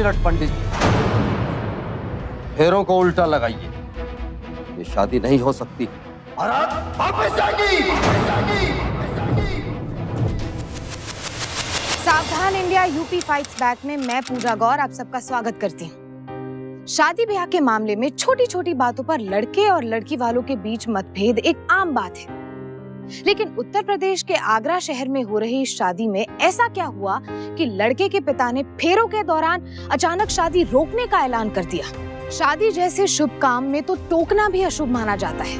Minute पंडित जी, फेरों को उल्टा लगाइए। ये शादी नहीं हो सकती। वापस जाएगी। सावधान इंडिया यूपी फाइट्स बैक में मैं पूजा गौर आप सबका स्वागत करती हूँ। शादी ब्याह के मामले में छोटी छोटी बातों पर लड़के और लड़की वालों के बीच मतभेद एक आम बात है, लेकिन उत्तर प्रदेश के आगरा शहर में हो रही इस शादी में ऐसा क्या हुआ कि लड़के के पिता ने फेरों के दौरान अचानक शादी रोकने का ऐलान कर दिया। शादी जैसे शुभ काम में तो टोकना भी अशुभ माना जाता है।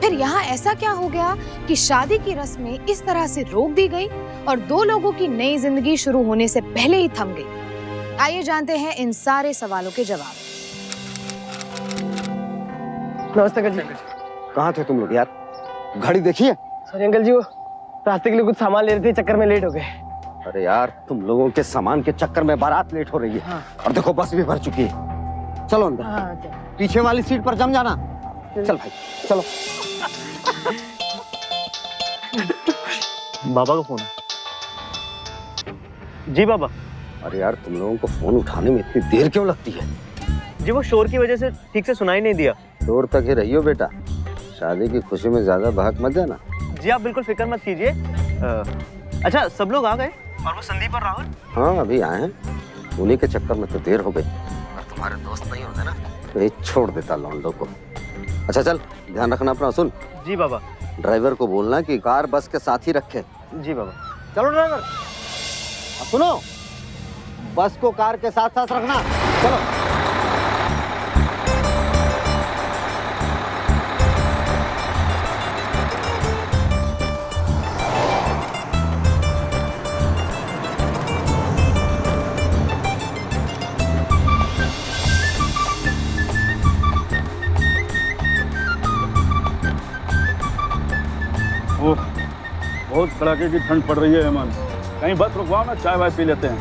फिर यहाँ ऐसा क्या हो गया कि शादी की रस्में इस तरह से रोक दी गई और दो लोगों की नई जिंदगी शुरू होने से पहले ही थम गई। आइए जानते हैं इन सारे सवालों के जवाब। नमस्ते अंकल जी। कहाँ थे तुम लोग यार? घड़ी देखिए। सॉरी अंकल जी, वो रास्ते के लिए कुछ सामान ले रहे थे, चक्कर में लेट हो गए। अरे यार, तुम लोगों के सामान के चक्कर में बारात लेट हो रही है। हाँ। और देखो बस भी भर चुकी है। चलो अंदर। हाँ, पीछे वाली सीट पर जम जाना। चल भाई चलो। बाबा का फोन है। जी बाबा। अरे यार, तुम लोगों को फोन उठाने में इतनी देर क्यों लगती है? जी वो शोर की वजह से ठीक से सुनाई नहीं दिया। शोर तक ही रहियो बेटा, शादी की खुशी में ज्यादा बहक मत जाना। जी आप बिल्कुल फिक्र मत कीजिए। अच्छा सब लोग आ गए? और वो संदीप और राहुल? हाँ अभी आए हैं, उन्हीं के चक्कर में तो देर हो गई। और तुम्हारे दोस्त नहीं होते ना तो ये छोड़ देता लौंडो को। अच्छा चल, ध्यान रखना अपना। सुन। जी बाबा। ड्राइवर को बोलना कि कार बस के साथ ही रखे। जी बाबा। चलो ड्राइवर। सुनो, बस को कार के साथ साथ रखना। चलो। बहुत कड़ाके की ठंड पड़ रही है हेमंत, कहीं बस रुकवाओ ना, चाय वाय पी लेते हैं।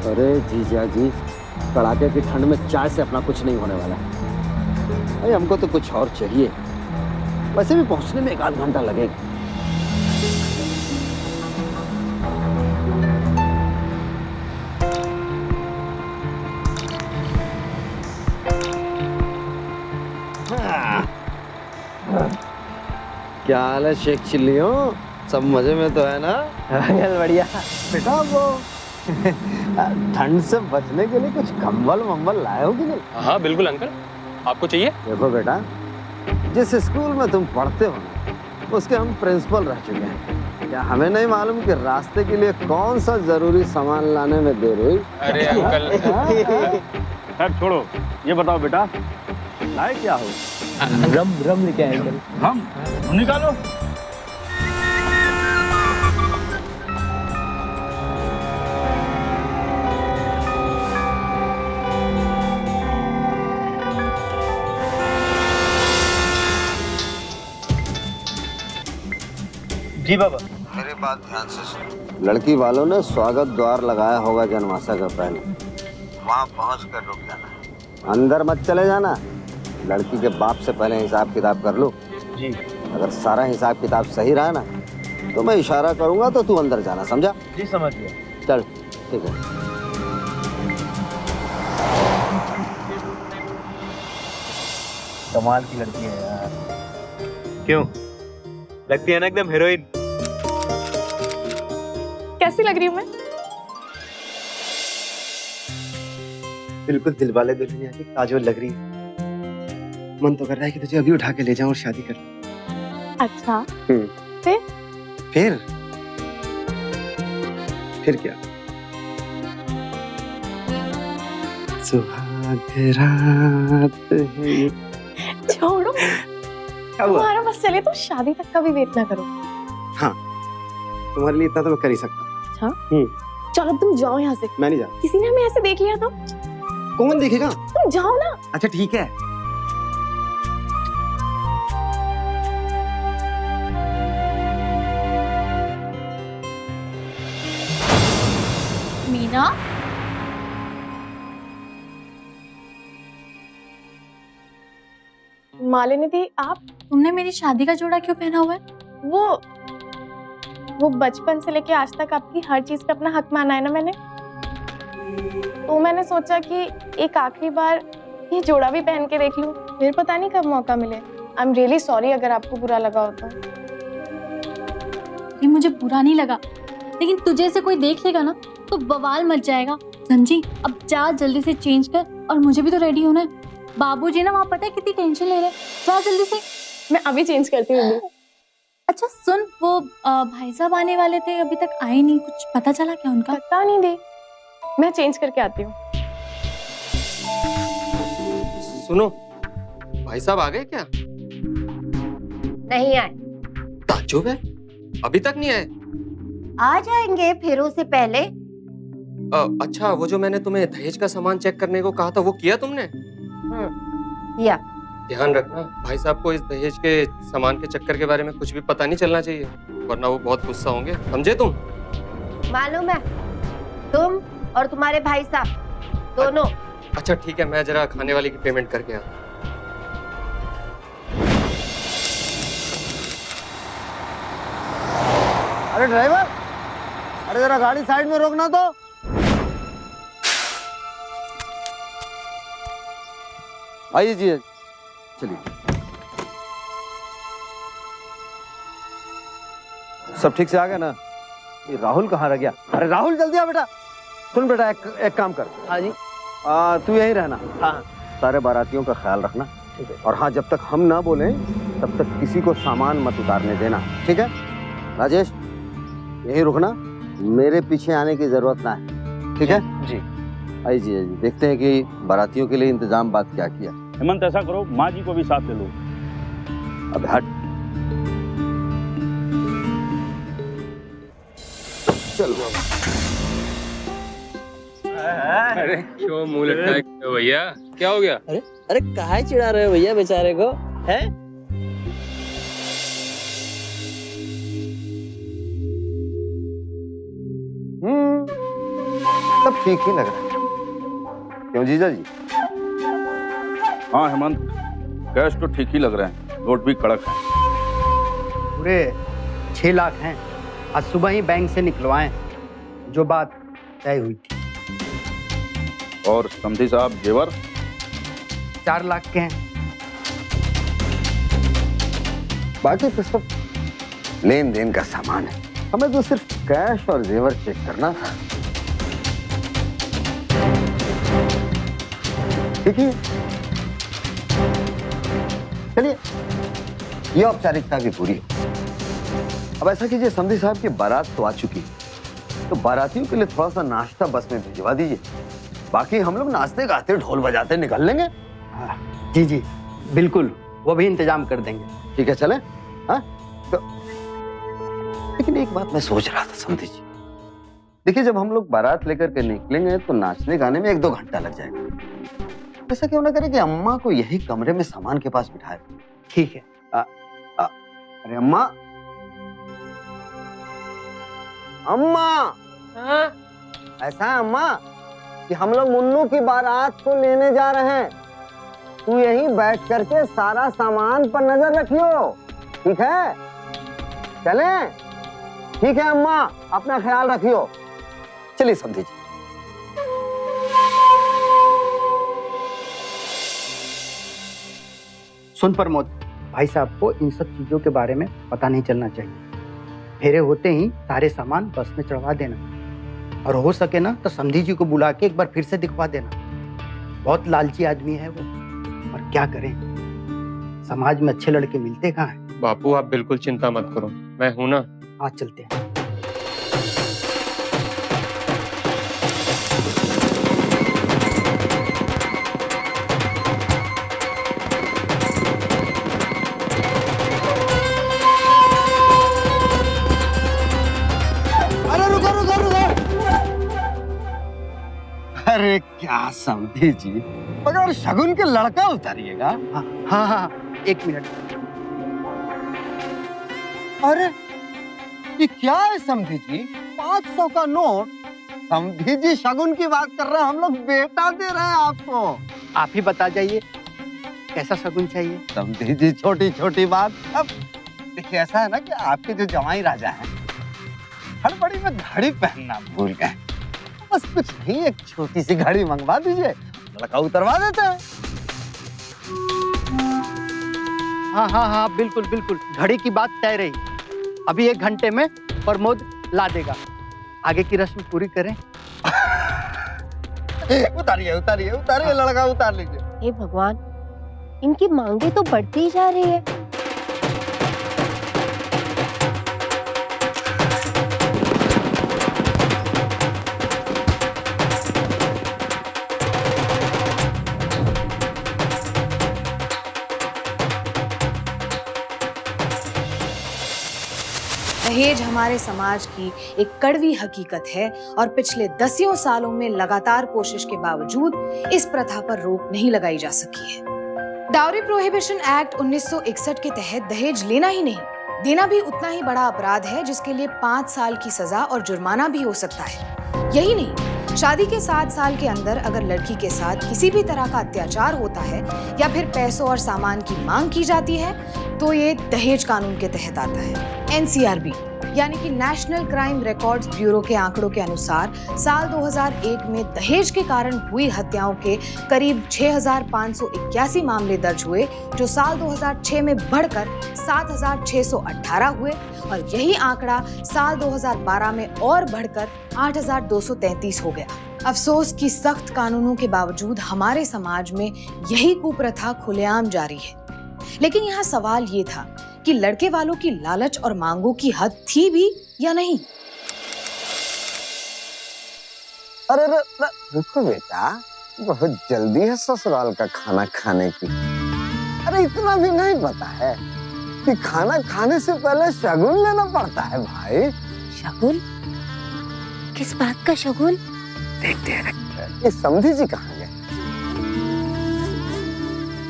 अरे जीजा जी, कड़ाके की ठंड में चाय से अपना कुछ नहीं होने वाला। अरे हमको तो कुछ और चाहिए, वैसे भी पहुंचने में 1 आध घंटा लगेगा। क्या हाल है शेख चिल्लियों? सब मजे में तो है ना? अंकल बढ़िया। बेटा वो ठंड से बचने के लिए कुछ कंबल वंबल लाए हो कि नहीं? हाँ बिल्कुल अंकल, आपको चाहिए? देखो बेटा, जिस स्कूल में तुम पढ़ते हो ना, उसके हम प्रिंसिपल रह चुके हैं। क्या हमें नहीं मालूम कि रास्ते के लिए कौन सा जरूरी सामान लाने में देर हुई? अरे अंकल। खैर छोड़ो, ये बताओ बेटा, लाए क्या हो? रम लेके आए अंकल। हम निकालो। जी बाबा। मेरी बात ध्यान से सुन। लड़की वालों ने स्वागत द्वार लगाया होगा जनमासा का पहले, वहाँ पहुँच कर रुक जाना, अंदर मत चले जाना। लड़की के बाप से पहले हिसाब किताब कर लो। जी। अगर सारा हिसाब किताब सही रहा ना तो मैं इशारा करूंगा तो तू अंदर जाना, समझा? जी समझ गया। चल ठीक है। कमाल की लड़की है यार। क्यों, लगती है ना एकदम हीरोइन। कैसी लग रही हूँ मैं? बिल्कुल दिलवाले दुल्हनिया की काजोल लग रही है। मन तो कर रहा है कि तुझे अभी उठा के ले जाऊं और शादी कर लूं। अच्छा। फिर क्या? सुहाग रात है। छोड़ो, क्या हुआ? तुम्हारा बस चले तो शादी तक का भी वेट ना करो। हाँ, तुम्हारे लिए इतना तो मैं कर ही सकता हूँ। अच्छा चलो तुम जाओ यहाँ से। मैं नहीं जा। किसी ने हमें ऐसे देख लिया तो? कौन देखेगा? तुम जाओ ना। अच्छा ठीक है। मीना, मालिनी दी, आप? तुमने मेरी शादी का जोड़ा क्यों पहना हुआ है? वो बचपन से लेके आज तक आपकी हर चीज पे अपना हक माना है ना मैंने। तो मैंने सोचा कि एक आखिरी बार ये जोड़ा भी पहन के देख लूं, फिर पता नहीं कब मौका मिले। आई एम रियली सॉरी अगर आपको बुरा लगा हो तो। ये मुझे बुरा नहीं लगा, लेकिन तुझे से कोई देख लेगा ना तो बवाल मच जाएगा, समझी? अब जा जल्दी से चेंज कर, और मुझे भी तो रेडी होना है। बाबूजी ना वहाँ पता है कितनी टेंशन ले रहे हैं। जा जल्दी से। मैं अभी चेंज करती हूँ। अच्छा सुन, वो भाई साहब आने वाले थे, अभी तक आए नहीं, कुछ पता चला क्या उनका? पता नहीं दी, मैं चेंज करके आती हूँ। सुनो, भाई साहब आ गए क्या? नहीं आए। ताज्जुब है, अभी तक नहीं आए। आ जाएंगे फेरों से पहले। अच्छा, वो जो मैंने तुम्हें दहेज का सामान चेक करने को कहा था, वो किया तुमने? या ध्यान रखना, भाई साहब को इस दहेज के सामान के चक्कर के बारे में कुछ भी पता नहीं चलना चाहिए, वरना वो बहुत गुस्सा होंगे, समझे तुम? मालूम है, तुम और तुम्हारे भाई साहब दोनों। अच्छा ठीक है, मैं जरा खाने वाले की पेमेंट करके आता। अरे ड्राइवर, अरे जरा गाड़ी साइड में रोकना तो। आइए जी, चलिए। सब ठीक से आ गया ना? ये राहुल कहाँ रह गया? अरे राहुल जल्दी आ बेटा। सुन बेटा, एक काम कर। हाँ जी। तू यहीं रहना। हाँ। सारे बारातियों का ख्याल रखना। ठीक है। और हाँ, जब तक हम ना बोले तब तक किसी को सामान मत उतारने देना, ठीक है? राजेश, यहीं रुकना, मेरे पीछे आने की जरूरत ना है, ठीक है? जी। आइए जी, देखते हैं कि बारातियों के लिए इंतजाम बात क्या किया। हेमंत, ऐसा करो, माँ जी को भी साथ ले लो। अब हट, चल अरे क्यों मुंह लटकाए हो भैया, क्या हो गया? अरे काहे चिढ़ा रहे हो भैया बेचारे को, हैं? सब ठीक ही लग रहा है, क्यों जीजा जी? हाँ हेमंत, कैश तो ठीक ही लग रहे हैं, नोट भी कड़क है। पूरे 6 लाख हैं, आज सुबह ही बैंक से निकलवाए, जो बात तय हुई थी। और समधी साहब जेवर? 4 लाख के हैं। बाकी तो सब लेन देन का सामान है, हमें तो सिर्फ कैश और जेवर चेक करना था। ठीक है, चलिए, ये औपचारिकता भी पूरी हो। अब ऐसा कीजिए, समधी साहब की बारात तो आ चुकी है, तो बारातियों के लिए थोड़ा सा नाश्ता बस में भिजवा दीजिए, बाकी हम लोग नाचते गाते ढोल बजाते निकल लेंगे। जी जी बिल्कुल, वो भी इंतजाम कर देंगे। ठीक है, चले? हाँ तो, लेकिन एक बात मैं सोच रहा था समधी जी, देखिए जब हम लोग बारात लेकर के निकलेंगे तो नाचने गाने में 1-2 घंटा लग जाएगा। ऐसा क्यों ना करें कि अम्मा को यही कमरे में सामान के पास बिठाए। ठीक है। अरे अम्मा, अम्मा। हाँ? ऐसा है अम्मा कि हम लोग मुन्नू की बारात को लेने जा रहे हैं, तू यहीं बैठ करके सारा सामान पर नजर रखियो, ठीक है? चलें? ठीक है अम्मा, अपना ख्याल रखियो। चलिए समझी जी। सुन प्रमोद, भाई साहब को इन सब चीजों के बारे में पता नहीं चलना चाहिए। फेरे होते ही सारे सामान बस में चढ़वा देना, और हो सके ना तो समधी जी को बुला के एक बार फिर से दिखवा देना। बहुत लालची आदमी है वो, और क्या करें, समाज में अच्छे लड़के मिलते कहाँ हैं। बापू आप बिल्कुल चिंता मत करो, मैं हूं ना। आज चलते हैं। अरे क्या समझे जी, मगर शगुन के लड़का उतारिएगा। हाँ हाँ हाँ, 1 मिनट। अरे ये क्या है समधी जी, 500 का नोट? समधी जी शगुन की बात कर रहे हैं, हम लोग बेटा दे रहे हैं आपको। आप ही बता जाइए कैसा शगुन चाहिए। समधी जी छोटी छोटी बात। अब देखिए ऐसा है ना कि आपके जो जवाई राजा हैं, हड़बड़ी में घड़ी पहनना भूल गए, बस कुछ नहीं, एक छोटी सी घड़ी मंगवा दीजिए, लड़का उतरवा देता है। हाँ हाँ हाँ, बिल्कुल बिल्कुल, घड़ी की बात तय रही। अभी 1 घंटे में प्रमोद ला देगा। आगे की रस्म पूरी करें। उतारिए उतारिए उतारिए, लड़का उतार लीजिए। हे भगवान, इनकी मांगे तो बढ़ती जा रही है। दहेज हमारे समाज की एक कड़वी हकीकत है और पिछले 10 सालों में लगातार कोशिश के बावजूद इस प्रथा पर रोक नहीं लगाई जा सकी है। डाउरी प्रोहिबिशन एक्ट 1961 के तहत दहेज लेना ही नहीं, देना भी उतना ही बड़ा अपराध है, जिसके लिए 5 साल की सजा और जुर्माना भी हो सकता है। यही नहीं, शादी के 7 साल के अंदर अगर लड़की के साथ किसी भी तरह का अत्याचार होता है या फिर पैसों और सामान की मांग की जाती है तो ये दहेज कानून के तहत आता है। NCRB यानी कि नेशनल क्राइम रिकॉर्ड्स ब्यूरो के आंकड़ों के अनुसार साल 2001 में दहेज के कारण हुई हत्याओं के करीब 6,581 मामले दर्ज हुए, जो साल 2006 में बढ़कर 7,618 हुए और यही आंकड़ा साल 2012 में और बढ़कर 8,233 हो गया। अफसोस कि सख्त कानूनों के बावजूद हमारे समाज में यही कुप्रथा खुलेआम जारी है। लेकिन यहाँ सवाल ये था कि लड़के वालों की लालच और मांगों की हद थी भी या नहीं। अरे रुको बेटा, बहुत जल्दी है ससुराल का खाना खाने की। अरे इतना भी नहीं पता है कि खाना खाने से पहले शगुन लेना पड़ता है भाई। शगुन? किस बात का शगुन? देखते हैं ये समधी जी कहाँ गए?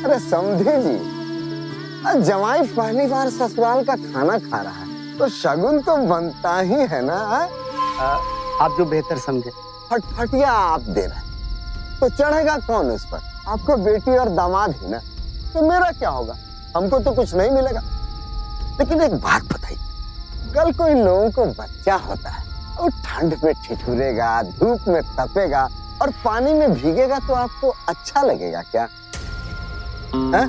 अरे समधी जी, जमाई पहली बार ससुराल का खाना खा रहा है तो शगुन तो बनता ही है ना। आप जो बेहतर समझे। फटफटिया आप दे रहे हैं तो चढ़ेगा कौन उस पर? आपको बेटी और दामाद ही ना, तो मेरा क्या होगा? हमको तो कुछ नहीं मिलेगा। लेकिन एक बात बताइए, कल कोई लोगों को बच्चा होता है और ठंड में ठिठुरेगा, धूप में तपेगा और पानी में भीगेगा तो आपको अच्छा लगेगा क्या? है?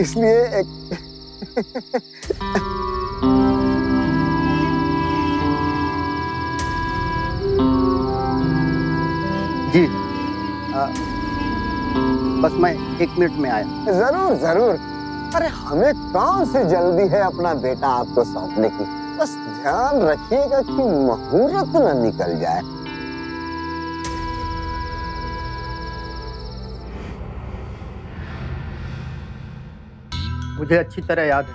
इसलिए एक जी बस मैं 1 मिनट में आया। जरूर जरूर। अरे हमें कौन सी जल्दी है अपना बेटा आपको सौंपने की, बस ध्यान रखिएगा कि मुहूर्त न निकल जाए। मुझे अच्छी तरह याद है,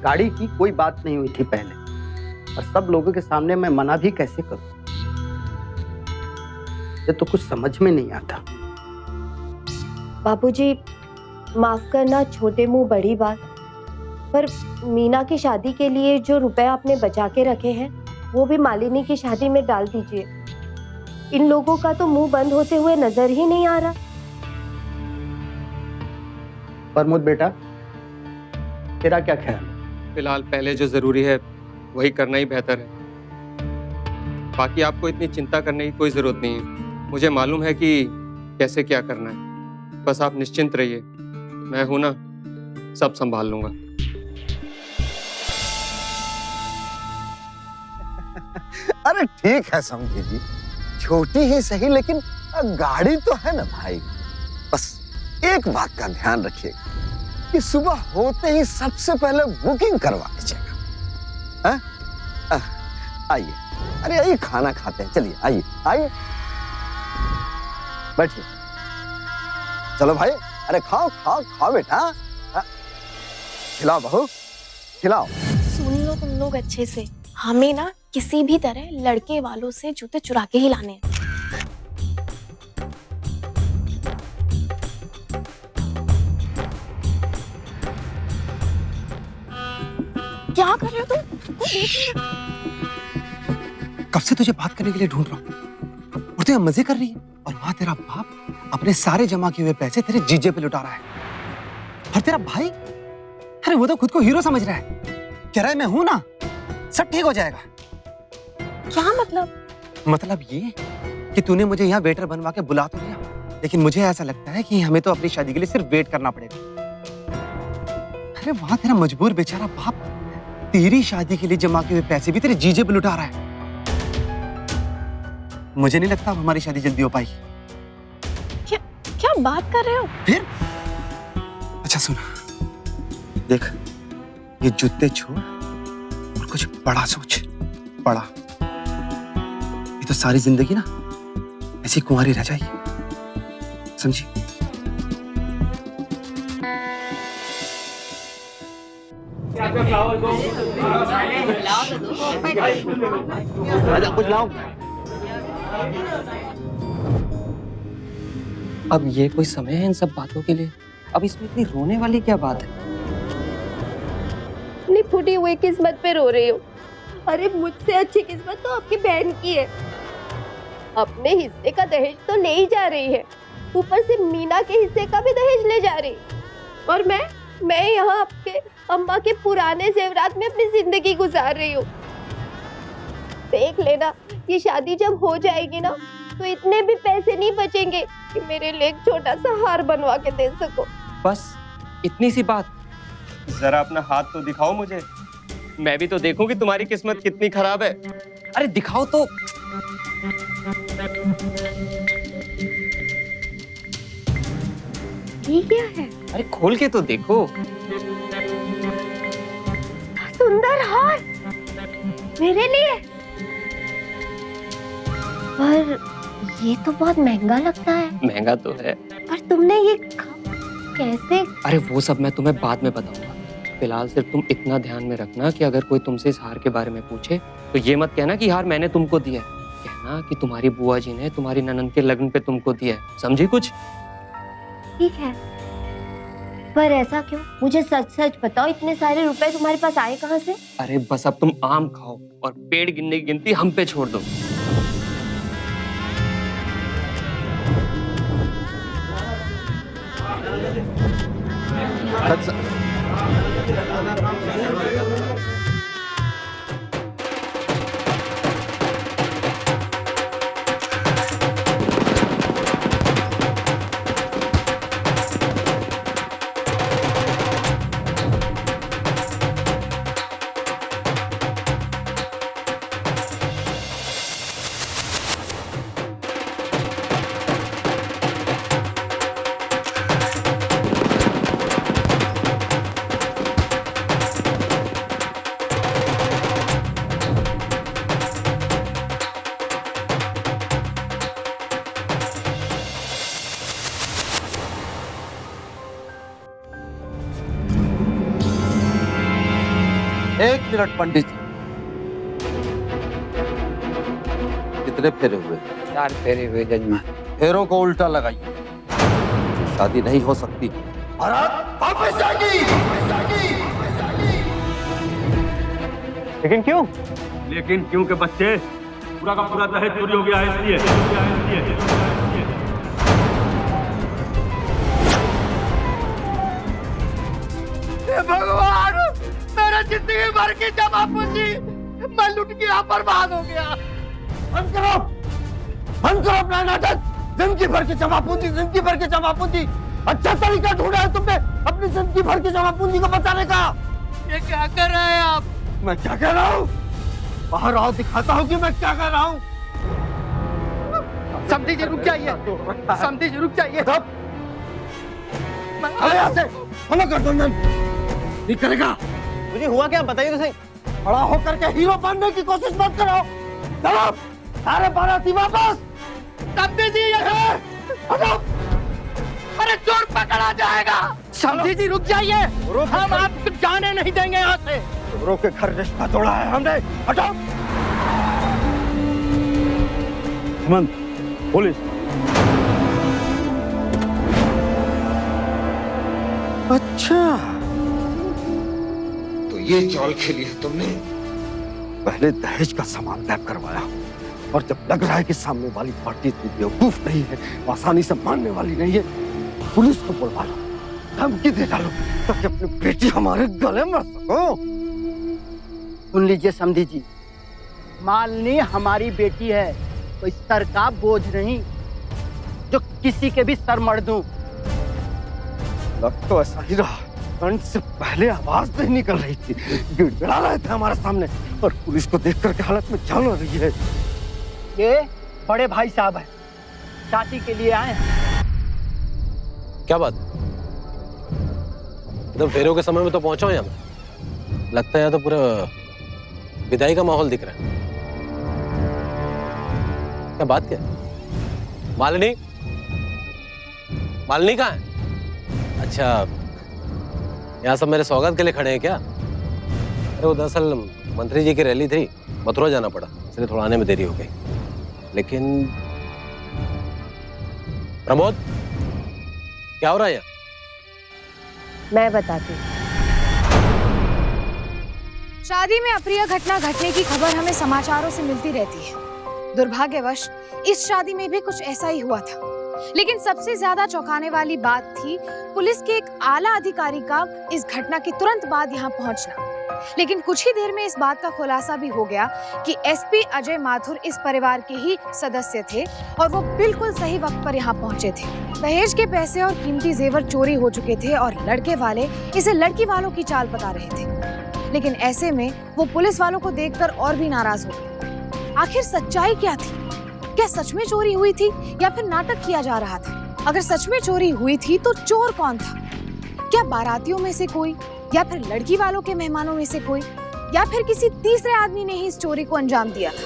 गाड़ी की कोई बात नहीं हुई थी पहले, और सब लोगों के सामने मैं मना भी कैसे करूं? ये तो कुछ समझ में नहीं आता। बाबूजी, माफ करना छोटे मुंह बड़ी बात, पर मीना की शादी के लिए जो रुपए आपने बचा के रखे हैं वो भी मालिनी की शादी में डाल दीजिए। इन लोगों का तो मुंह बंद होते हुए नजर ही नहीं आ रहा। प्रमोद बेटा, तेरा क्या ख्याल है? फिलहाल पहले जो जरूरी है वही करना ही बेहतर है। बाकी आपको इतनी चिंता करने की कोई जरूरत नहीं है। मुझे मालूम है कि कैसे क्या करना है। बस आप निश्चिंत रहिए, मैं हूं ना, सब संभाल लूंगा। अरे ठीक है समझी जी, छोटी ही सही लेकिन गाड़ी तो है ना भाई। बस एक बात का ध्यान रखिएगा कि सुबह होते ही सबसे पहले बुकिंग करवा लीजिएगा। आइए, अरे आइए खाना खाते हैं, चलिए आइए आइए बैठिए। चलो भाई, अरे खाओ खाओ खाओ बेटा, खिलाओ बहू खिलाओ। सुन लो तुम लोग अच्छे से, हमें ना किसी भी तरह लड़के वालों से जूते चुरा के ही लाने हैं। क्या कर रहे हो तुम? कब से तुझे बात करने के लिए ढूंढ रहा हूँ और तू मजे कर रही है, और वहां तेरा बाप अपने सारे जमा किए हुए पैसे तेरे जीजे पे लुटा रहा है। और तेरा भाई, अरे वो तो खुद को हीरो समझ रहा है, कह रहा है मैं हूं ना, सब ठीक हो जाएगा। क्या मतलब? मतलब ये कि तूने मुझे यहाँ वेटर बनवा के बुला तो लिया, लेकिन मुझे ऐसा लगता है कि हमें तो अपनी शादी के लिए सिर्फ वेट करना पड़ेगा। अरे वहां तेरा मजबूर बेचारा बाप तेरी शादी के लिए जमा किए हुए पैसे भी तेरे जीजे पे लुटा रहा है। मुझे नहीं लगता अब हमारी शादी जल्दी हो पाएगी। क्या बात कर रहे हो? फिर अच्छा सुन, देख ये जूते छोड़ और कुछ बड़ा सोच। बड़ा, ये तो सारी जिंदगी ना ऐसी कुंवारी रह जाएगी, समझी? कुछ लाओ। अब ये कोई समय है इन सब बातों के लिए? अब इसमें इतनी रोने वाली क्या बात है? अपनी फूटी हुई किस्मत पे रो रही हो। अरे मुझसे अच्छी किस्मत तो आपकी बहन की है। अपने हिस्से का दहेज तो ले ही जा रही है, ऊपर से मीना के हिस्से का भी दहेज ले जा रही। और मैं यहाँ आपके अम्मा के पुराने जेवरात में अपनी जिंदगी गुजार रही हूँ। देख लेना, ये शादी जब हो जाएगी ना तो इतने भी पैसे नहीं बचेंगे कि मेरे लिए एक छोटा सा हार बनवा के दे सको। बस इतनी सी बात? जरा अपना हाथ तो दिखाओ मुझे, मैं भी तो देखूं कि तुम्हारी किस्मत कितनी खराब है। अरे दिखाओ तो। ये क्या है? अरे खोल के तो देखो। सुंदर हार मेरे लिए, पर ये तो बहुत महंगा लगता है। महंगा तो है, पर तुमने ये कैसे? अरे वो सब मैं तुम्हें बाद में बताऊंगा। फिलहाल सिर्फ तुम इतना ध्यान में रखना कि अगर कोई तुमसे इस हार के बारे में पूछे तो ये मत कहना कि हार मैंने तुमको दिया है, कहना कि तुम्हारी बुआ जी ने तुम्हारी ननद के लगन पे तुमको दिया है। समझी कुछ? ठीक है, पर ऐसा क्यों? मुझे सच सच बताओ, इतने सारे रुपए तुम्हारे पास आए कहाँ से? अरे बस अब तुम आम खाओ और पेड़ गिनने की गिनती हम पे छोड़ दो। एक मिनट पंडित जी, कितने फेरे हुए? 4 फेरे हुए जजमान। फेरों को उल्टा लगाइए, शादी नहीं हो सकती। वापस जाएगी। लेकिन क्यों? लेकिन क्योंकि बच्चे पूरा का पूरा दहेज चोरी हो गया है, इसलिए। भगवान, मेरा जिंदगी भर की जमा पूंजी मैं लुट गया, बर्बाद हो गया। बंद करो अपना नाटक। जिंदगी भर की जमा पूंजी, जिंदगी भर की जमा पूंजी। अच्छा तरीका ढूंढा है तुमने अपनी जिंदगी भर की जमा पूंजी को बचाने का। ये क्या कर रहे हैं आप? मैं क्या कर रहा हूँ? बाहर आओ, दिखाता हूँ कि मैं क्या कर रहा हूँ। समझी जी, रुक जाइए। समझी जी, रुक जाइए। अरे यहाँ से फॉलो कर दो। नहीं करेगा। मुझे हुआ क्या बताइए तो सही। खड़ा होकर के हीरो बनने की कोशिश मत करो। चलो सारे बाराती वापस। समझी जी, हटो। अरे चोर पकड़ा जाएगा। समझी जी, रुक जाइए। हम आपको जाने नहीं देंगे यहाँ से। चोरों के घर रिश्ता तोड़ा है हमने। हटो। हेमंत, पुलिस। अच्छा, तो ये चाल खेली है तुमने। पहले दहेज का सामान तय करवाया और जब लग रहा है कि सामने वाली पार्टी इतनी बेवकूफ नहीं है, आसानी से मानने वाली नहीं है, पुलिस को बुलवा लो, धमकी दे डालो ताकि अपनी बेटी हमारे गले मर सको। सुन लीजिए समधी जी, मालनी हमारी बेटी है कोई सर का बोझ नहीं जो किसी के भी सर मर दूं। लग तो ऐसा ही रहा, ठंड से पहले आवाज नहीं निकल रही थी, गिड़गिड़ा रहे थे हमारे सामने, और पुलिस को देखकर के हालत में जान रही है। ये बड़े भाई साहब हैं, शादी के लिए आए हैं। क्या बात? एकदम फेरों के समय में तो पहुंचा हूं यहाँ। लगता है यहाँ तो पूरा विदाई का माहौल दिख रहा है। क्या बात क्या है? मालिनी, मालिनी कहाँ है? अच्छा, यहाँ सब मेरे स्वागत के लिए खड़े हैं क्या? अरे वो दरअसल मंत्री जी की रैली थी, मथुरा जाना पड़ा, इसलिए थोड़ा आने में देरी हो गई। लेकिन प्रमोद, क्या हो रहा है यहाँ? मैं बताती हूँ। शादी में अप्रिय घटना घटने की खबर हमें समाचारों से मिलती रहती है। दुर्भाग्यवश इस शादी में भी कुछ ऐसा ही हुआ था। लेकिन सबसे ज्यादा चौंकाने वाली बात थी पुलिस के एक आला अधिकारी का इस घटना के तुरंत बाद यहाँ पहुंचना। लेकिन कुछ ही देर में इस बात का खुलासा भी हो गया कि एसपी अजय माथुर इस परिवार के ही सदस्य थे और वो बिल्कुल सही वक्त पर यहाँ पहुंचे थे। दहेज के पैसे और कीमती जेवर चोरी हो चुके थे और लड़के वाले इसे लड़की वालों की चाल बता रहे थे। लेकिन ऐसे में वो पुलिस वालों को देखकर और भी नाराज हो गए। आखिर सच्चाई क्या थी? क्या सच में चोरी हुई थी या फिर नाटक किया जा रहा था? अगर सच में चोरी हुई थी तो चोर कौन था? क्या बारातियों में से कोई, या फिर लड़की वालों के मेहमानों में से कोई, या फिर किसी तीसरे आदमी ने ही इस चोरी को अंजाम दिया था?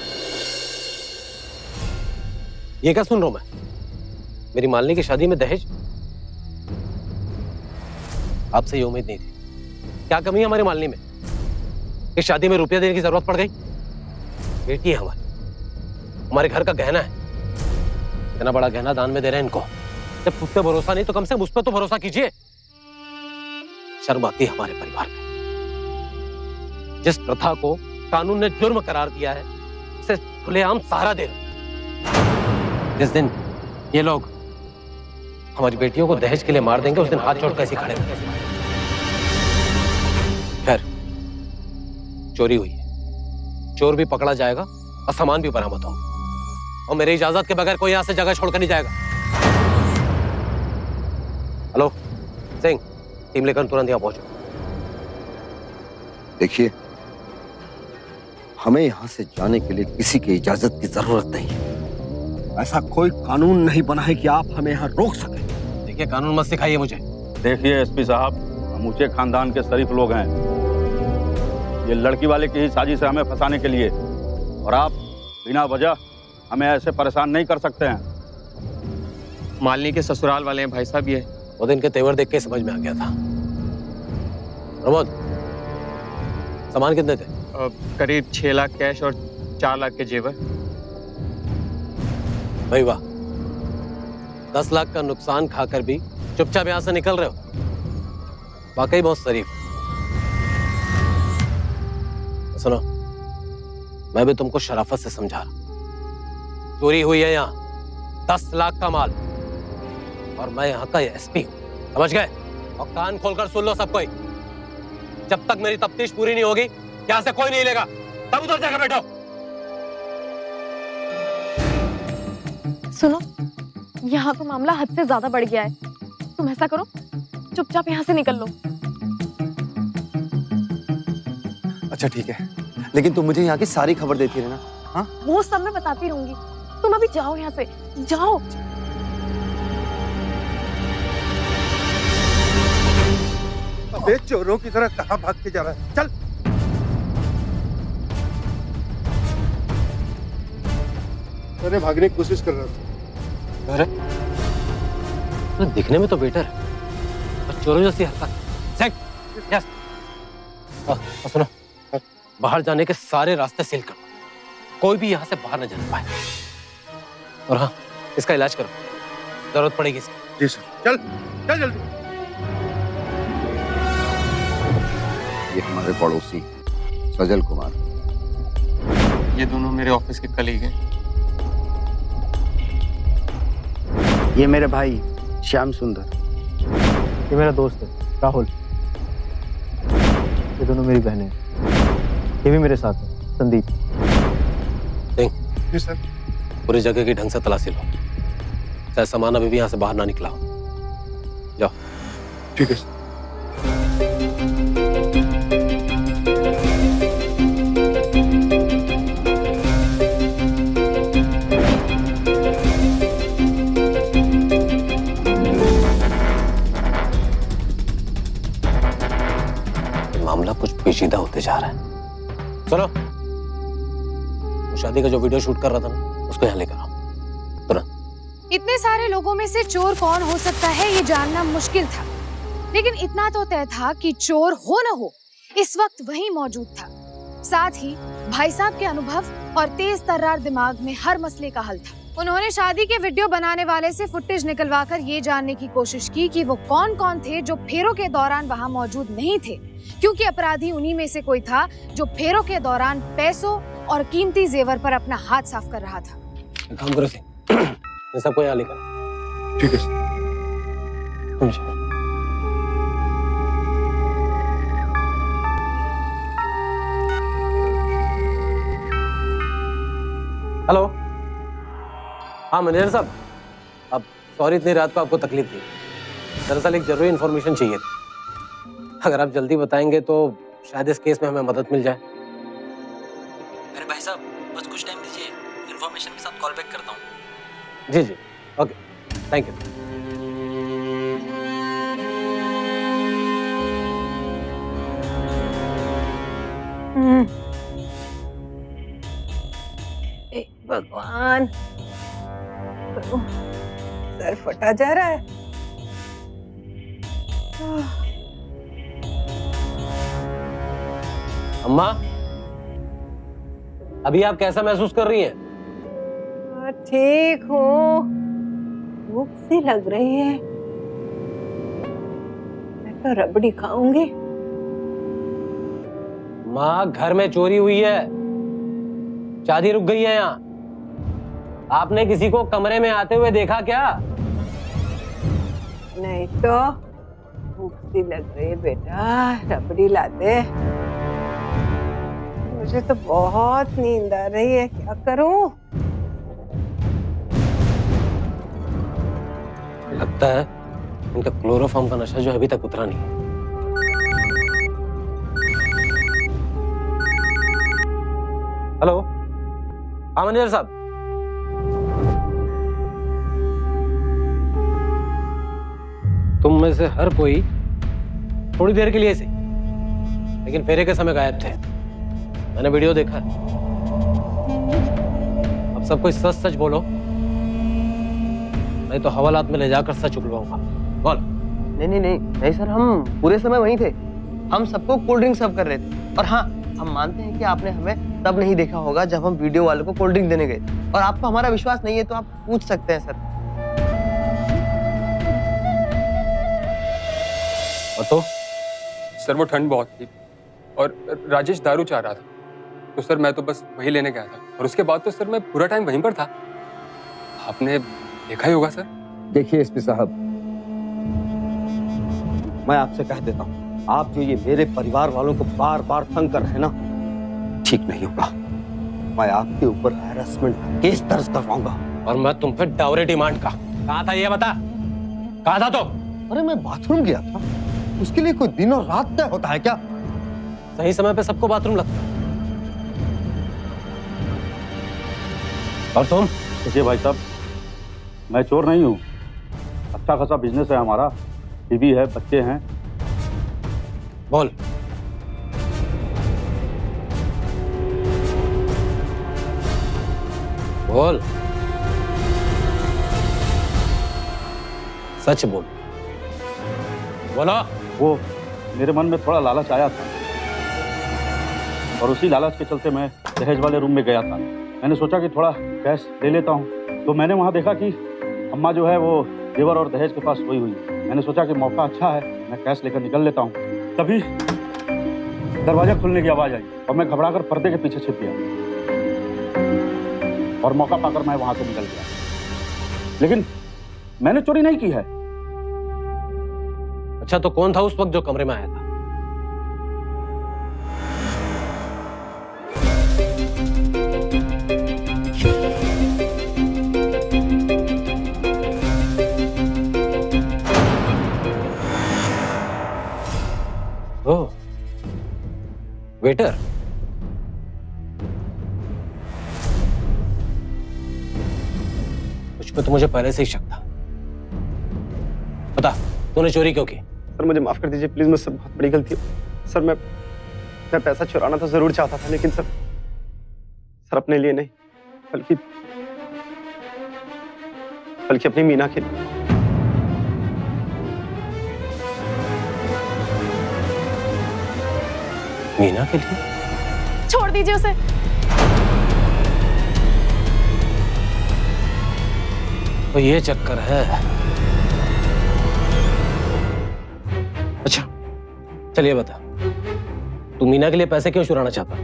ये क्या सुन रहा हूं मैं? मेरी मालिनी की शादी में दहेज? आपसे ये उम्मीद नहीं थी। क्या कमी है हमारी मालिनी में? इस शादी में रुपया देने की जरूरत पड़ गई? बेटी है हमारे घर का गहना है। इतना बड़ा गहना दान में दे रहे हैं इनको। जब खुद पे भरोसा नहीं तो कम से कम उस पर तो भरोसा कीजिए। शर्म आती है हमारे परिवार में। जिस प्रथा को कानून ने जुर्म करार दिया है, उसे खुलेआम सहारा दे रहे। जिस दिन ये लोग हमारी बेटियों को दहेज के लिए मार देंगे, उस दिन हाथ जोड़ कैसे खड़े होंगे। खैर, चोरी हुई है, चोर भी पकड़ा जाएगा और सामान भी बरामद होगा, और मेरी इजाजत के बगैर कोई यहां से जगह छोड़कर नहीं जाएगा। हेलो सिंह, टीम लेकर तुरंत यहाँ पहुंचो। देखिए, हमें यहाँ से जाने के लिए किसी की इजाजत की जरूरत नहीं है। ऐसा कोई कानून नहीं बना है कि आप हमें यहाँ रोक सकें। देखिए, कानून मत सिखाइए मुझे। देखिए एसपी साहब, हम ऊंचे खानदान के शरीफ लोग हैं। ये लड़की वाले की ही साजिश है हमें फंसाने के लिए, और आप बिना वजह हमें ऐसे परेशान नहीं कर सकते हैं। मालिनी के ससुराल वाले हैं भाई साहब ये। वो दिन के तेवर देख के समझ में आ गया था। प्रमोद, सामान कितने थे? करीब 6 लाख कैश और 4 लाख के जेवर। भाई वाह, 10 लाख का नुकसान खाकर भी चुपचाप यहाँ से निकल रहे हो। वाकई बहुत शरीफ। सुनो, मैं भी तुमको शराफत से समझा रहा। चोरी हुई है यहाँ 10 लाख का माल, और मैं यहाँ का एसपी हूँ, समझ गए? और कान खोलकर सुन लो सब कोई। जब तक मेरी तफ्तीश पूरी नहीं होगी, यहाँ से कोई नहीं लेगा। तब उधर जाकर बैठो। सुनो, यहाँ तो मामला हद से ज्यादा बढ़ गया है। तुम ऐसा करो, चुपचाप यहाँ से निकल लो। अच्छा ठीक है, लेकिन तुम मुझे यहाँ की सारी खबर देती रहना। हाँ, वो सब मैं बताती रहूंगी। तुम अभी जाओ यहाँ से, जाओ। अबे चोरों की तरह कहाँ भाग के जा रहा है? चल। अरे भागने की कोशिश कर रहा था। अरे तो दिखने में तो बेटर है, और चोरों जैसी हरकत। यस। सुनो, बाहर जाने के सारे रास्ते सील करो, कोई भी यहाँ से बाहर न जाने पाए। और हाँ, इसका इलाज करो, जरूरत पड़ेगी इसकी। जी सर। चल चल जल्दी। ये हमारे पड़ोसी सजल कुमार। ये दोनों मेरे ऑफिस के कलीग हैं। ये मेरे भाई श्याम सुंदर। ये मेरा दोस्त है राहुल। ये दोनों मेरी बहनें हैं। ये भी मेरे साथ है संदीप। सिंह, जी सर। पूरी जगह की ढंग से तलाशी लो, चाहे सामान अभी भी यहाँ से बाहर ना निकला हो। जाओ। ठीक है। मामला कुछ पेचीदा होते जा रहा है। सुनो, शादी का जो वीडियो शूट कर रहा था ना, उसको यहाँ लेकर आओ तुरंत। इतने सारे लोगों में से चोर कौन हो सकता है ये जानना मुश्किल था, लेकिन इतना तो तय था कि चोर हो न हो इस वक्त वहीं मौजूद था। साथ ही भाई साहब के अनुभव और तेज तर्रार दिमाग में हर मसले का हल था। उन्होंने शादी के वीडियो बनाने वाले से फुटेज निकलवाकर ये जानने की कोशिश की कि वो कौन कौन थे जो फेरों के दौरान वहां मौजूद नहीं थे, क्योंकि अपराधी उन्हीं में से कोई था जो फेरों के दौरान पैसों और कीमती जेवर पर अपना हाथ साफ कर रहा था। काम करो सिंह, ये सबको यहाँ लेकर। ठीक है। हेलो, हाँ मैनेजर साहब, अब सॉरी इतनी रात को आपको तकलीफ दी। दरअसल एक जरूरी इन्फॉर्मेशन चाहिए थी, अगर आप जल्दी बताएंगे तो शायद इस केस में हमें मदद मिल जाए। अरे भाई साहब, बस कुछ टाइम दीजिए, इन्फॉर्मेशन के साथ कॉल बैक करता हूँ। जी जी, ओके, थैंक यू। भगवान, सर फटा जा रहा है। अम्मा, अभी आप कैसा महसूस कर रही हैं? ठीक हूँ, भूख सी लग रही है, मैं तो रबड़ी खाऊंगी। माँ, घर में चोरी हुई है, शादी रुक गई है यहाँ। आपने किसी को कमरे में आते हुए देखा क्या? नहीं तो भूख सी लग रही है बेटा, रबड़ी ला दे। मुझे तो बहुत नींद आ रही है, क्या करूं? लगता है इनका क्लोरोफॉर्म का नशा जो अभी तक उतरा नहीं है। हेलो, हाँ मैनेजर साहब, तुम में से हर कोई थोड़ी देर के लिए सही, लेकिन फेरे के समय गायब थे। मैंने वीडियो देखा। अब सब कोई सच सच बोलो, नहीं तो हवालात में ले जाकर सच उगलवाऊंगा। बोल। नहीं सर, हम पूरे समय वहीं थे। हम सबको कोल्ड ड्रिंक सर्व कर रहे थे। और हाँ, हम मानते हैं कि आपने हमें तब नहीं देखा होगा जब हम वीडियो वाले को कोल्ड ड्रिंक देने गए। और आपको हमारा विश्वास नहीं है तो आप पूछ सकते हैं सर। और तो सर वो ठंड बहुत थी और राजेश दारू चाह रहा था, तो सर मैं तो बस वही लेने गया था। और उसके बाद तो सर मैं पूरा टाइम वहीं पर था। आपने देखा ही होगा सर। देखिए एसपी साहब, मैं आपसे कह देता हूँ, आप जो ये मेरे परिवार वालों को बार बार तंग कर रहे हैं ना, ठीक नहीं होगा। मैं आपके ऊपर हैरेसमेंट केस दर्ज करवाऊंगा। और मैं तुम पे डाउरी डिमांड का। कहाँ था ये बता, कहाँ था तो? अरे मैं बाथरूम गया था, उसके लिए कोई दिन और रात तय होता है क्या? सही समय पे सबको बाथरूम लगता। और तुम? देखिए भाई साहब, मैं चोर नहीं हूँ। अच्छा खासा बिजनेस है हमारा, बीवी है, बच्चे हैं। बोल। बोल, सच बोल। बोलो। वो मेरे मन में थोड़ा लालच आया था और उसी लालच के चलते मैं दहेज वाले रूम में गया था। मैंने सोचा कि थोड़ा कैश ले लेता हूँ, तो मैंने वहाँ देखा कि अम्मा जो है वो जेवर और दहेज के पास सोई हुई है। मैंने सोचा कि मौका अच्छा है, मैं कैश लेकर निकल लेता हूँ। तभी दरवाजा खुलने की आवाज़ आई और मैं घबराकर पर्दे के पीछे छिप गया और मौका पाकर मैं वहाँ से निकल गया। लेकिन मैंने चोरी नहीं की है। अच्छा, तो कौन था उस वक्त जो कमरे में आया था? वेटर? कुछ पे तो मुझे पहले से ही शक था। बता, तूने चोरी क्यों की? सर मुझे माफ कर दीजिए प्लीज, मुझसे बहुत बड़ी गलती है सर। मैं पैसा चुराना तो जरूर चाहता था, लेकिन सर अपने लिए नहीं, बल्कि अपनी मीना के लिए। मीना के लिए? छोड़ दीजिए उसे। तो ये चक्कर है। अच्छा, चलिए बता, तू मीना के लिए पैसे क्यों चुराना चाहता?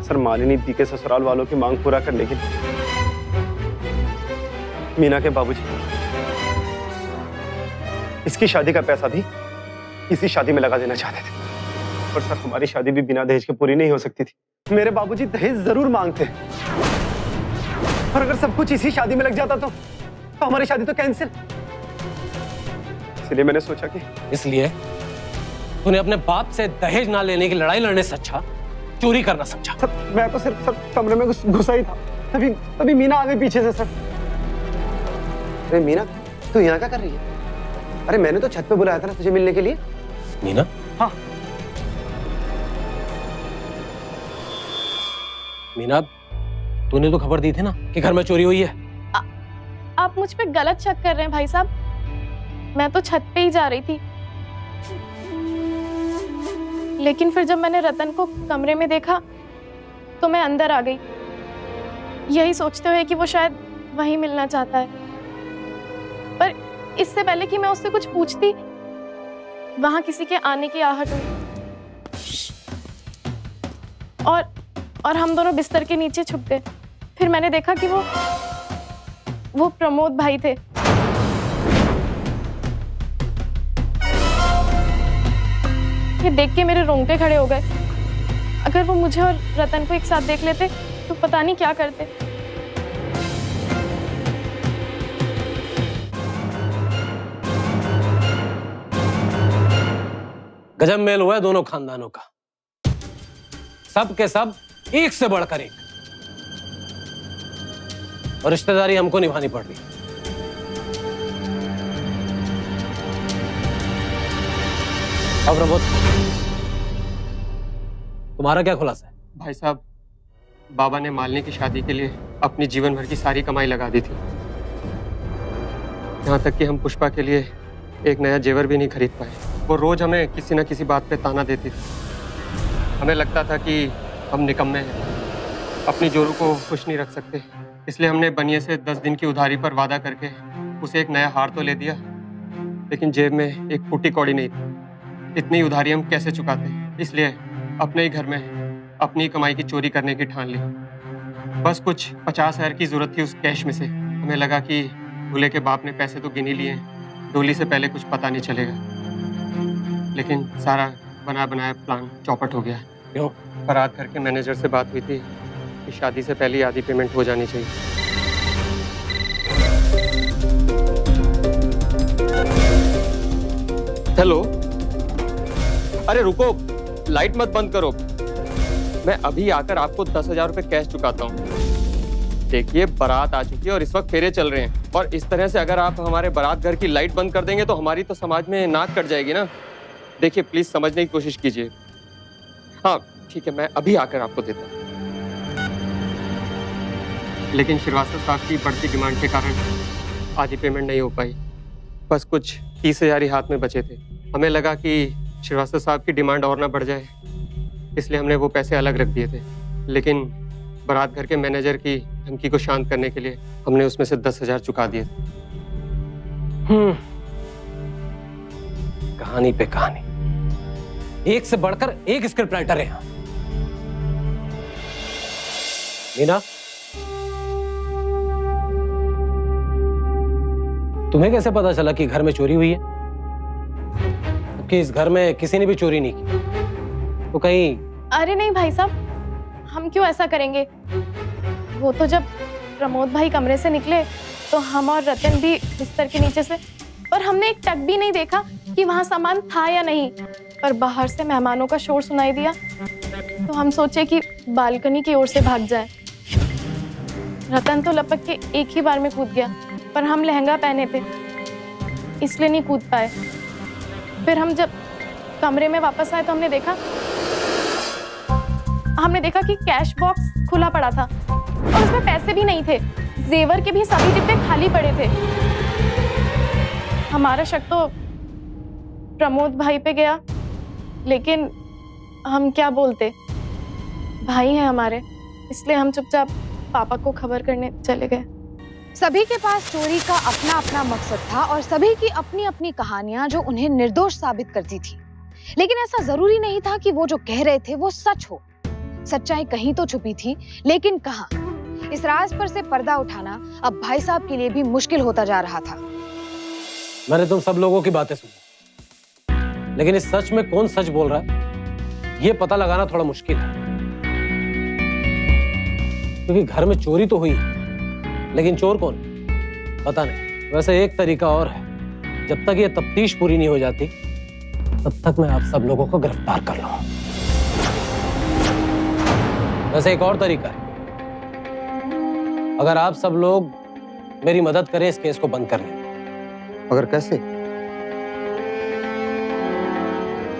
सर मालिनी दी के ससुराल वालों की मांग पूरा करने के लिए मीना के बाबूजी इसकी शादी का पैसा भी इसी शादी में लगा देना चाहते थे। और सर हमारी शादी भी बिना दहेज के पूरी नहीं हो सकती थी। मेरे बाबूजी दहेज जरूर मांगते, और अगर सब कुछ इसी शादी में लग जाता तो हमारी शादी तो कैंसिल। इसलिए मैंने सोचा कि इसलिए तूने अपने बाप से दहेज ना लेने की लड़ाई लड़ने से अच्छा चोरी करना समझा। सर मैं तो सिर्फ सर कमरे में घुसा ही था, तभी मीना आ गई पीछे से। सर अरे मीना, तू यहाँ क्या कर रही है? अरे मैंने तो छत पे बुलाया था ना तुझे मिलने के लिए। मीना? हाँ। मीना, तूने तो खबर दी थी ना कि घर में चोरी हुई है। आप मुझ पे गलत शक कर रहे हैं भाई साहब। मैं तो छत पे ही जा रही थी, लेकिन फिर जब मैंने रतन को कमरे में देखा तो मैं अंदर आ गई, यही सोचते हुए कि वो शायद वहीं मिलना चाहता है। पर इससे पहले कि मैं उससे कुछ पूछती, वहां किसी के आने की आहट हुई और हम दोनों बिस्तर के नीचे छुप गए। फिर मैंने देखा कि वो प्रमोद भाई थे। ये देख के मेरे रोंगटे खड़े हो गए। अगर वो मुझे और रतन को एक साथ देख लेते तो पता नहीं क्या करते। गजब मेल हुआ है दोनों खानदानों का, सब के सब एक से बढ़कर एक, और रिश्तेदारी हमको निभानी पड़ रही। अब प्रमोद, तुम्हारा क्या खुलासा है? भाई साहब, बाबा ने मालिनी की शादी के लिए अपनी जीवन भर की सारी कमाई लगा दी थी। यहाँ तक कि हम पुष्पा के लिए एक नया जेवर भी नहीं खरीद पाए। वो रोज हमें किसी न किसी बात पे ताना देती थी। हमें लगता था कि हम निकम्मे हैं, अपनी जोरू को खुश नहीं रख सकते। इसलिए हमने बनिए से 10 दिन की उधारी पर वादा करके उसे एक नया हार तो ले दिया, लेकिन जेब में एक फूटी कौड़ी नहीं थी। इतनी उधारी हम कैसे चुकाते? इसलिए अपने ही घर में अपनी कमाई की चोरी करने की ठान ली। बस कुछ 50,000 की जरूरत थी उस कैश में से। हमें लगा कि दूल्हे के बाप ने पैसे तो गिन ही लिए, डोली से पहले कुछ पता नहीं चलेगा, लेकिन सारा बना बनाया प्लान चौपट हो गया। क्यों? बारात घर के मैनेजर से बात हुई थी कि शादी से पहले आधी पेमेंट हो जानी चाहिए। हेलो, अरे रुको, लाइट मत बंद करो। मैं अभी आकर आपको 10,000 रुपए कैश चुकाता हूँ। देखिए, बारात आ चुकी है और इस वक्त फेरे चल रहे हैं, और इस तरह से अगर आप हमारे बारात घर की लाइट बंद कर देंगे तो हमारी तो समाज में नाक कट जाएगी ना। देखिए प्लीज समझने की कोशिश कीजिए। हाँ ठीक है, मैं अभी आकर आपको देता हूँ। लेकिन श्रीवास्तव साहब की बढ़ती डिमांड के कारण आधी पेमेंट नहीं हो पाई। बस कुछ 30,000 ही हाथ में बचे थे। हमें लगा कि श्रीवास्तव साहब की डिमांड और ना बढ़ जाए, इसलिए हमने वो पैसे अलग रख दिए थे। लेकिन बारात घर के मैनेजर की धमकी को शांत करने के लिए हमने उसमें से 10,000 चुका दिए। कहानी पे कहानी, एक से बढ़कर एक स्क्रिप्ट राइटर है यहाँ। मीना, तुम्हें कैसे पता चला कि घर में चोरी हुई है? कि इस घर में किसी ने भी चोरी नहीं की तो कहीं? अरे नहीं भाई साहब, हम क्यों ऐसा करेंगे? वो तो जब प्रमोद भाई कमरे से निकले तो हम और रतन भी बिस्तर के नीचे से, और हमने एक टक भी नहीं देखा कि वहां सामान था या नहीं। पर बाहर से मेहमानों का शोर सुनाई दिया तो हम सोचे कि बालकनी की ओर से भाग जाए। रतन तो लपक के एक ही बार में कूद गया, पर हम लहंगा पहने थे इसलिए नहीं कूद पाए। फिर हम जब कमरे में वापस आए तो हमने देखा कि कैश बॉक्स खुला पड़ा था और उसमें पैसे भी नहीं थे। जेवर के भी सभी डिब्बे खाली पड़े थे। हमारा शक तो प्रमोद भाई पे गया, लेकिन हम क्या बोलते, भाई हैं हमारे, इसलिए हम चुपचाप पापा को खबर करने चले गए। सभी के पास चोरी का अपना अपना मकसद था और सभी की अपनी अपनी कहानियां जो उन्हें निर्दोष साबित करती थी। लेकिन ऐसा जरूरी नहीं था कि वो जो कह रहे थे वो सच हो। सच्चाई कहीं तो छुपी थी, लेकिन कहाँ? इस राज पर से पर्दा उठाना अब भाई साहब के लिए भी मुश्किल होता जा रहा था। मैंने तुम सब लोगों की बातें सुनी, लेकिन इस सच में कौन सच बोल रहा है ये पता लगाना थोड़ा मुश्किल है। क्योंकि घर में चोरी तो हुई, लेकिन चोर कौन पता नहीं। वैसे एक तरीका और है, जब तक ये तफ्तीश पूरी नहीं हो जाती तब तक मैं आप सब लोगों को गिरफ्तार कर लूं। वैसे एक और तरीका है, अगर आप सब लोग मेरी मदद करें इस केस को बंद करने में। मगर कैसे?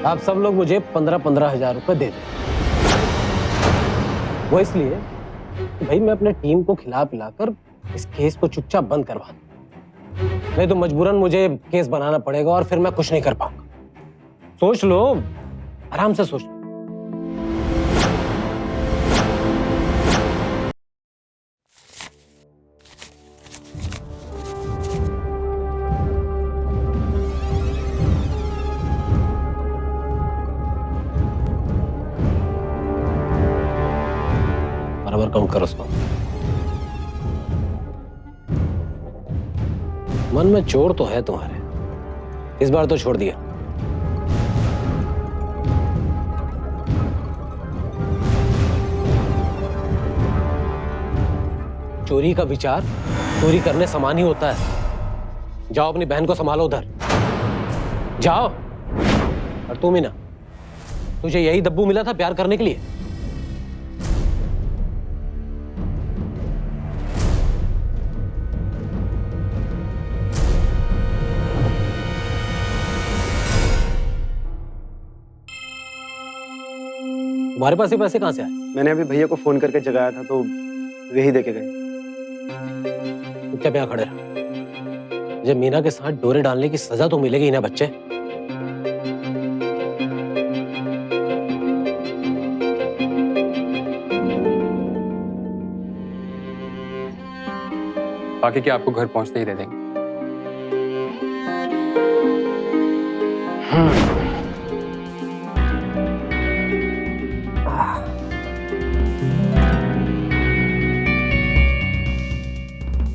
आप सब लोग मुझे 15-15 हजार रुपए दे दें। वो इसलिए कि भाई मैं अपने टीम को खिला पिलाकर इस केस को चुपचाप बंद करवा दूं। नहीं तो मजबूरन मुझे केस बनाना पड़ेगा और फिर मैं कुछ नहीं कर पाऊंगा। सोच लो, आराम से सोच लो। बराबर काउंट करो उसको। मन में चोर तो है तुम्हारे, इस बार तो छोड़ दिया। चोरी का विचार चोरी करने समान ही होता है। जाओ अपनी बहन को संभालो, उधर जाओ। और तुम ही ना, तुझे यही दब्बू मिला था प्यार करने के लिए। तुम्हारे पास ये पैसे कहां से आए? मैंने अभी भैया को फोन करके जगाया था तो वही देके गए। क्या यहाँ खड़े रहे? मुझे मीना के साथ डोरे डालने की सजा तो मिलेगी ना बच्चे। बाकी क्या आपको घर पहुंचते ही दे देंगे।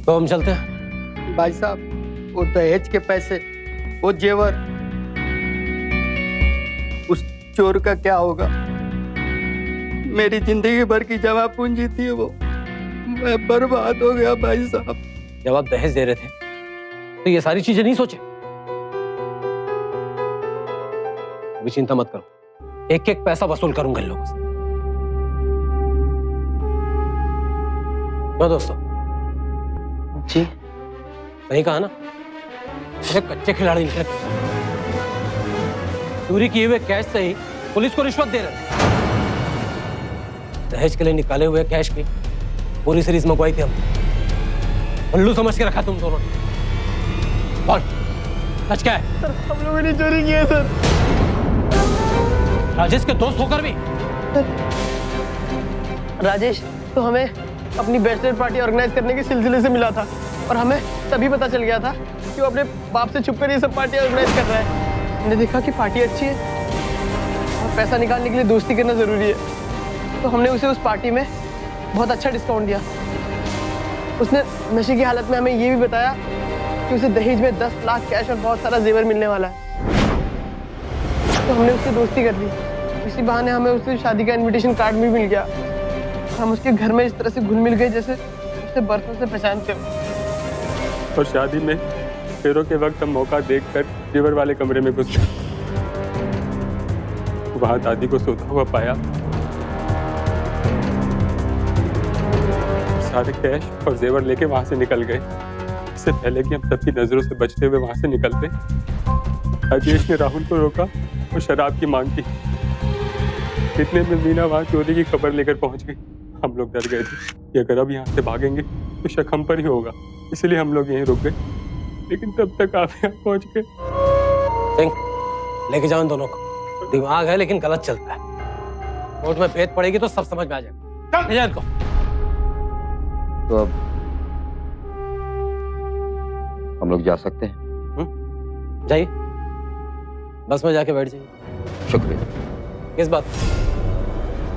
तो हम चलते हैं। भाई साहब, वो दहेज के पैसे, वो जेवर, उस चोर का क्या होगा? मेरी जिंदगी भर की जमा पूंजी थी वो, मैं बर्बाद हो गया भाई साहब। जब आप दहेज दे रहे थे तो ये सारी चीजें नहीं सोचे? अभी चिंता मत करो, एक एक पैसा वसूल करूंगा इन लोगों से। क्यों दोस्तों? जी सही कहा ना, मुझे कच्चे खिलाड़ी निकले। चोरी किए हुए कैश से ही पुलिस को रिश्वत दे रहे थे। दहेज के लिए निकाले हुए कैश की पूरी सीरीज मंगवाई थी हम। उल्लू समझ के रखा तुम दोनों ने। बोल, सच क्या है? सर, हम लोगों ने चोरी की है सर। राजेश के दोस्त होकर भी? राजेश तो हमें अपनी बैचलर पार्टी ऑर्गेनाइज करने के सिलसिले से मिला था और हमें तभी पता चल गया था कि वो अपने बाप से छुपकर ये सब पार्टी ऑर्गेनाइज कर रहा है। हमने देखा कि पार्टी अच्छी है और पैसा निकालने के लिए दोस्ती करना जरूरी है, तो हमने उसे उस पार्टी में बहुत अच्छा डिस्काउंट दिया। उसने नशे की हालत में हमें ये भी बताया कि उसे दहेज में 10 लाख कैश और बहुत सारा जेवर मिलने वाला है। तो हमने उससे दोस्ती कर ली। इसी बहाने हमें उससे शादी का इनविटेशन कार्ड भी मिल गया। हम उसके घर में इस तरह से घुल मिल गए जैसे उसे बरसों से पहचानते हो। और शादी में फेरों के वक्त हम मौका देखकर जेवर वाले कमरे में घुस गए। वहां दादी को सोता हुआ पाया, सारे कैश और जेवर लेके वहां से निकल गए। इससे पहले कि हम सबकी नजरों से बचते हुए वहां से निकलते, राजेश ने राहुल को रोका और शराब की मांग की। इतने में मीना वहां चोरी की खबर लेकर पहुंच गई। हम लोग डर गए थे कि अगर अब यहाँ से भागेंगे तो शक हम पर ही होगा, इसलिए हम लोग यहीं रुक गए। लेकिन तब तक आप यहाँ पहुंच गए। लेके जाओ इन दोनों को। दिमाग है लेकिन गलत चलता है। कोर्ट में भेद पड़ेगी तो सब समझ में आ जाएगा। ले जाओ इनको। तो अब हम लोग जा सकते हैं? जाइए, बस में जाके बैठ जाइए। शुक्रिया। किस बात?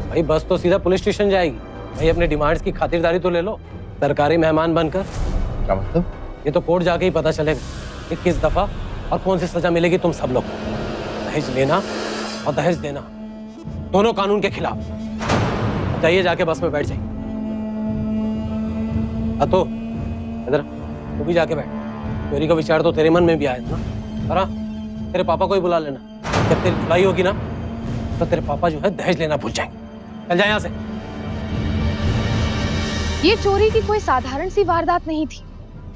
भाई बस तो सीधा पुलिस स्टेशन जाएगी। भाई अपने डिमांड्स की खातिरदारी तो ले लो, सरकारी मेहमान बनकर। क्या मतलब? ये तो कोर्ट जाके ही पता चलेगा कि किस दफा और कौन सी सजा मिलेगी तुम सब लोग को। दहेज लेना और दहेज देना दोनों कानून के खिलाफ। जाइए, जाके बस में बैठ जाइए। तो इधर तू भी जाके बैठ। चोरी का विचार तो तेरे मन में भी आया था ना। और हाँ, तेरे पापा को ही बुला लेना। जब तेरी धुलाई होगी ना तो तेरे पापा जो है दहेज लेना भूल जाएंगे। चल जाए यहाँ से। ये चोरी की कोई साधारण सी वारदात नहीं थी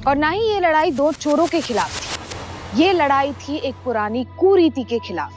और ना ही ये लड़ाई दो चोरों के खिलाफ थी। ये लड़ाई थी एक पुरानी कुरीति के खिलाफ,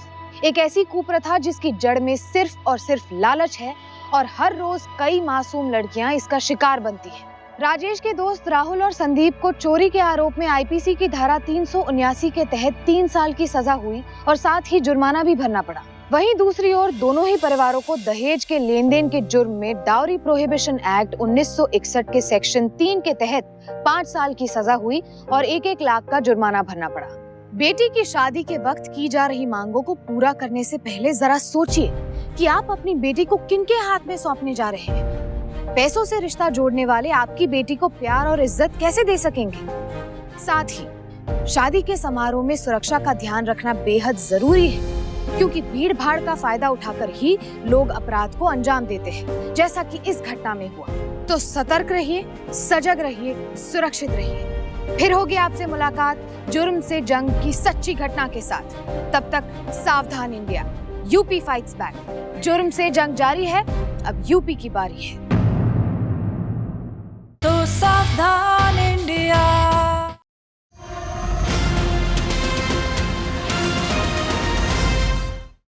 एक ऐसी कुप्रथा जिसकी जड़ में सिर्फ और सिर्फ लालच है और हर रोज कई मासूम लड़कियां इसका शिकार बनती हैं। राजेश के दोस्त राहुल और संदीप को चोरी के आरोप में आईपीसी की धारा 379 के तहत 3 साल की सजा हुई और साथ ही जुर्माना भी भरना पड़ा। वहीं दूसरी ओर दोनों ही परिवारों को दहेज के लेन देन के जुर्म में डाउरी प्रोहिबिशन एक्ट 1961 के सेक्शन 3 के तहत 5 साल की सजा हुई और 1-1 लाख का जुर्माना भरना पड़ा। बेटी की शादी के वक्त की जा रही मांगों को पूरा करने से पहले जरा सोचिए कि आप अपनी बेटी को किनके हाथ में सौंपने जा रहे हैं। पैसों से रिश्ता जोड़ने वाले आपकी बेटी को प्यार और इज्जत कैसे दे सकेंगे? साथ ही शादी के समारोह में सुरक्षा का ध्यान रखना बेहद जरूरी है, क्योंकि भीड़ भाड़ का फायदा उठाकर ही लोग अपराध को अंजाम देते हैं, जैसा कि इस घटना में हुआ। तो सतर्क रहिए, सजग रहिए, सुरक्षित रहिए। फिर होगी आपसे मुलाकात जुर्म से जंग की सच्ची घटना के साथ। तब तक सावधान इंडिया, यूपी फाइट्स बैक। जुर्म से जंग जारी है, अब यूपी की बारी है। तो सावधान।